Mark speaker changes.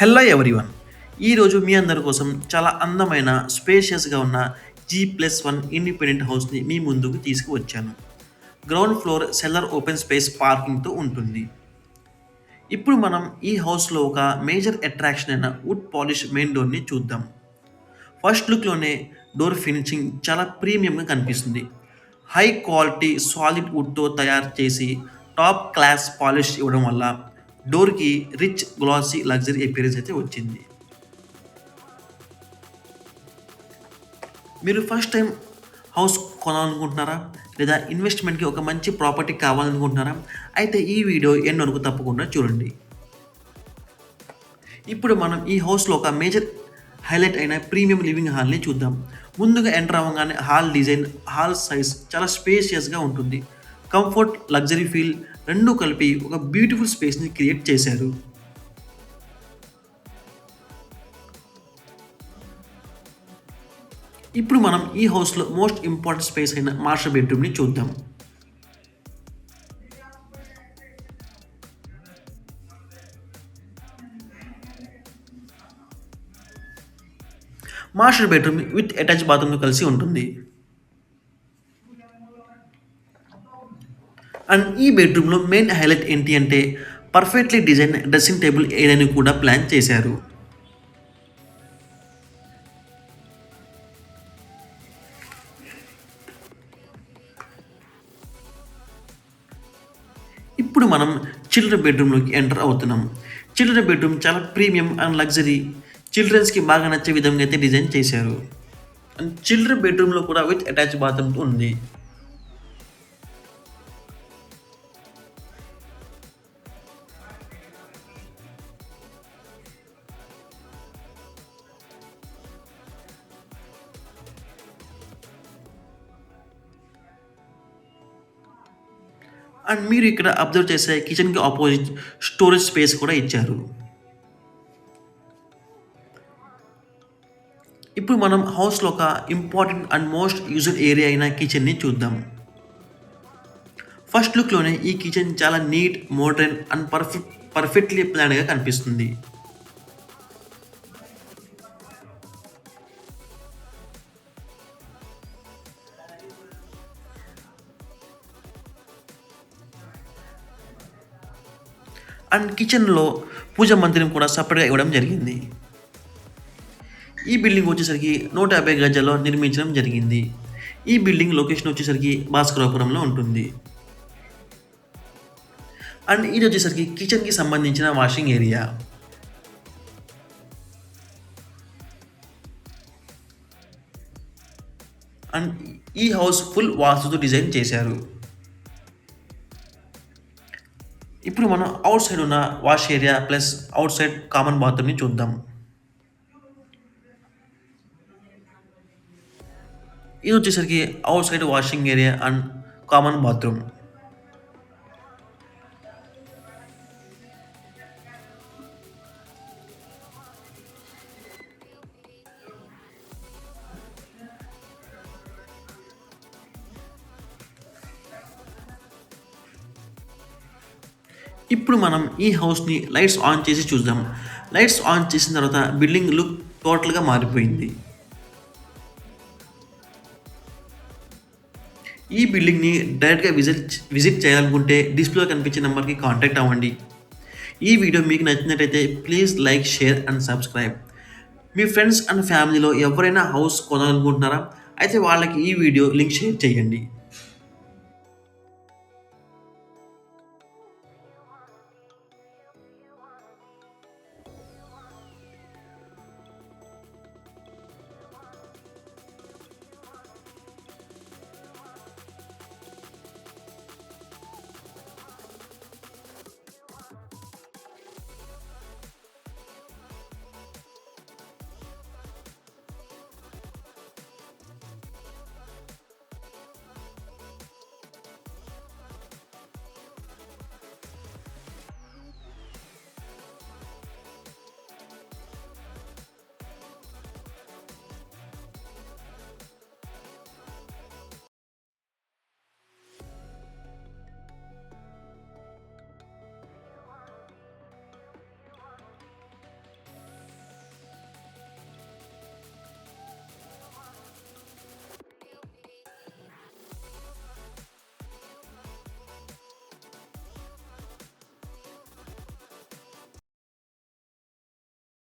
Speaker 1: Hello everyone. ఈరోజు మీ అందరి కోసం చాలా అందమైన స్పేషియస్‌గా ఉన్న G+1 ఇండిపెండెంట్ హౌస్‌ని మీ ముందుకు తీసుకువచ్చాను. Ground floor cellar open space పార్కింగ్‌తో ఉంటుంది. ఇప్పుడు మనం ఈ హౌస్‌లో ఒక మేజర్ అట్రాక్షన్ అయిన వుడ్ పాలిష్ మెయిన్ డోర్‌ని చూద్దాం. ఫస్ట్ లుక్‌లోనే డోర్ ఫినిషింగ్ చాలా ప్రీమియంగా కనిపిస్తుంది. హై క్వాలిటీ సాలిడ్ వుడ్‌తో తయారు చేసి టాప్ క్లాస్ పాలిష్ ఇవ్వడం వల్ల డోర్‌కి రిచ్ గ్లాసీ లగ్జరీ అపియరెన్స్ అయితే వచ్చింది. మీరు ఫస్ట్ టైమ్ హౌస్ కొనాలనుకుంటున్నారా? లేదా ఇన్వెస్ట్‌మెంట్‌కి ఒక మంచి ప్రాపర్టీ కావాలనుకుంటున్నారా? అయితే ఈ వీడియో ఎండ్ వరకు తప్పకుండా చూడండి. ఇప్పుడు మనం ఈ హౌస్‌లో ఒక మేజర్ హైలైట్ అయిన ప్రీమియం లివింగ్ హాల్‌ని చూద్దాం. ముందుగా ఎంటర్ అవ్వగానే హాల్ డిజైన్, హాల్ సైజ్ చాలా స్పేషియస్‌గా ఉంటుంది. కంఫర్ట్, లగ్జరీ ఫీల్ రెండూ కలిపి ఒక బ్యూటిఫుల్ స్పేస్‌ని క్రియేట్ చేశారు. ఇప్పుడు మనం ఈ హౌస్‌లో మోస్ట్ ఇంపార్టెంట్ స్పేస్ అయిన మాస్టర్ బెడ్‌రూమ్‌ని చూద్దాం. మాస్టర్ బెడ్‌రూమ్ విత్ అటాచ్డ్ బాత్రూమ్‌తో కలిసి ఉంటుంది. అండ్ ఈ బెడ్‌రూమ్‌లో మెయిన్ హైలైట్ ఏంటి అంటే పర్ఫెక్ట్‌లీ డిజైన్ డ్రెస్సింగ్ టేబుల్ ఏరియాని కూడా ప్లాన్ చేశారు. ఇప్పుడు మనం చిల్డ్రన్ బెడ్‌రూమ్‌లోకి ఎంటర్ అవుతున్నాం. చిల్డ్రన్ బెడ్‌రూమ్ చాలా ప్రీమియం అండ్ లగ్జరీ చిల్డ్రన్స్‌కి బాగా నచ్చే విధంగా అయితే డిజైన్ చేశారు. అండ్ చిల్డ్రన్ బెడ్‌రూమ్‌లో కూడా విత్ అటాచ్డ్ బాత్రూమ్ ఉంది. అండ్ మీరు ఇక్కడ అబ్జర్వ్ చేసే కిచెన్‌కి అపోజిట్ స్టోరేజ్ స్పేస్ కూడా ఇచ్చారు. ఇప్పుడు మనం హౌస్‌లో ఒక important and most used area అయిన కిచెన్‌ని చూద్దాం. ఫస్ట్ లుక్‌లోనే ఈ కిచెన్ చాలా నీట్, మోడర్న్ అండ్ పర్ఫెక్ట్‌లీ ప్లాన్డ్‌గా కనిపిస్తుంది. అండ్ కిచెన్‌లో పూజ మందిరం కూడా సెపరేట్‌గా ఇవ్వడం జరిగింది. ఈ బిల్డింగ్ వచ్చేసరికి 150 గజాల్లో నిర్మించడం జరిగింది. ఈ బిల్డింగ్ లొకేషన్ వచ్చేసరికి భాస్కరాపురంలో ఉంటుంది. అండ్ ఇది వచ్చేసరికి కిచెన్‌కి సంబంధించిన వాషింగ్ ఏరియా. అండ్ ఈ హౌస్ ఫుల్ వాస్తుతో డిజైన్ చేశారు. ఇప్పుడు మనం ఔట్ సైడ్ ఉన్న wash area plus outside common బాత్రూమ్‌ని చూద్దాం. ఇది వచ్చేసరికి outside washing area and common bathroom. ఇప్పుడు మనం ఈ హౌస్‌ని లైట్స్ ఆన్ చేసి చూద్దాం. లైట్స్ ఆన్ చేసిన తర్వాత బిల్డింగ్ లుక్ టోటల్‌గా మారిపోయింది. ఈ బిల్డింగ్‌ని డైరెక్ట్‌గా విజిట్ చేయాలనుకుంటే డిస్‌ప్లేలో కనిపించే నంబర్‌కి కాంటాక్ట్ అవ్వండి. ఈ వీడియో మీకు నచ్చినట్టయితే please like, share and subscribe. Me friends and ఫ్యామిలీలో ఎవరైనా హౌస్ కొనాలనుకుంటున్నారా? అయితే వాళ్ళకి ఈ వీడియో లింక్ షేర్ చేయండి.